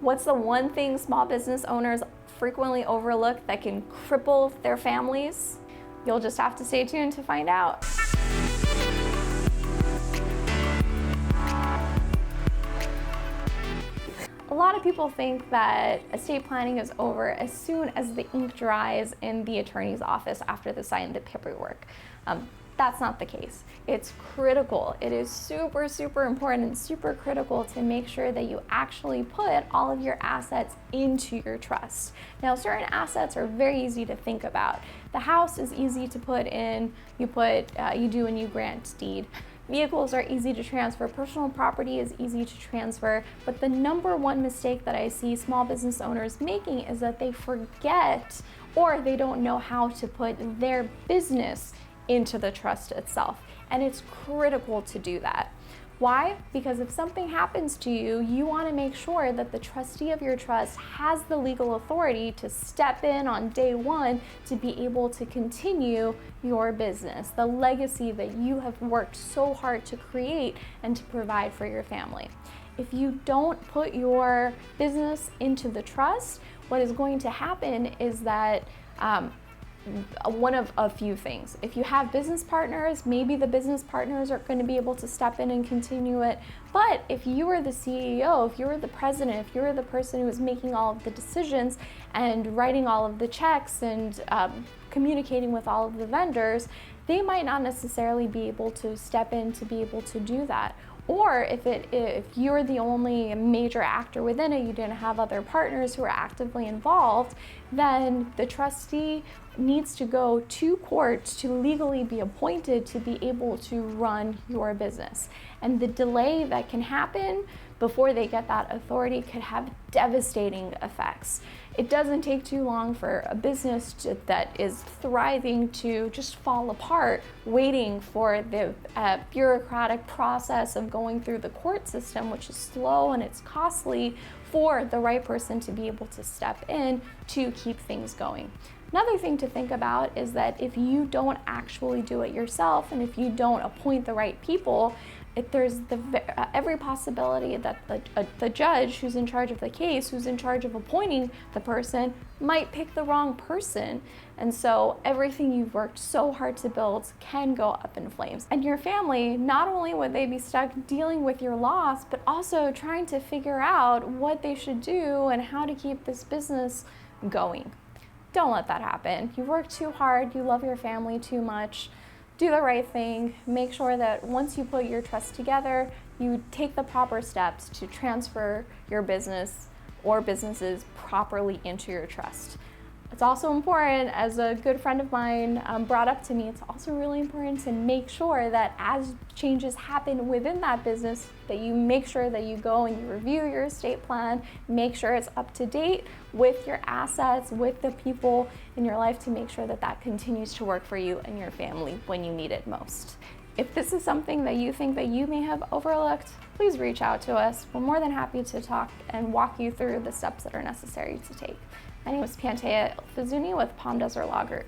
What's the one thing small business owners frequently overlook that can cripple their families? You'll just have to stay tuned to find out. A lot of people think that estate planning is over as soon as the ink dries in the attorney's office after they sign the paperwork. That's not the case. It's critical. It is super, super important and super critical to make sure that you actually put all of your assets into your trust. Now, certain assets are very easy to think about. The house is easy to put in. You do a new grant deed. Vehicles are easy to transfer. Personal property is easy to transfer. But the number one mistake that I see small business owners making is that they forget or they don't know how to put their business into the trust itself. And it's critical to do that. Why? Because if something happens to you, you want to make sure that the trustee of your trust has the legal authority to step in on day one to be able to continue your business, the legacy that you have worked so hard to create and to provide for your family. If you don't put your business into the trust, what is going to happen is that one of a few things. If you have business partners, maybe the business partners are going to be able to step in and continue it. But if you are the CEO, if you are the president, if you are the person who is making all of the decisions and writing all of the checks and communicating with all of the vendors, they might not necessarily be able to step in to be able to do that. Or if you're the only major actor within it, you didn't have other partners who are actively involved, then the trustee needs to go to court to legally be appointed to be able to run your business. And the delay that can happen before they get that authority could have devastating effects. It doesn't take too long for a business that is thriving to just fall apart, waiting for the bureaucratic process of going through the court system, which is slow and it's costly, for the right person to be able to step in to keep things going. Another thing to think about is that if you don't actually do it yourself and if you don't appoint the right people, there's every possibility that the judge who's in charge of the case, who's in charge of appointing the person, might pick the wrong person. And so everything you've worked so hard to build can go up in flames. And your family, not only would they be stuck dealing with your loss, but also trying to figure out what they should do and how to keep this business going. Don't let that happen. You work too hard, you love your family too much. Do the right thing. Make sure that once you put your trust together, you take the proper steps to transfer your business or businesses properly into your trust. It's also important, as a good friend of mine brought up to me, it's also really important to make sure that as changes happen within that business, that you make sure that you go and you review your estate plan, make sure it's up to date with your assets, with the people in your life, to make sure that that continues to work for you and your family when you need it most. If this is something that you think that you may have overlooked, please reach out to us. We're more than happy to talk and walk you through the steps that are necessary to take. My name is Pantea Fazuni with Palm Desert Law Group.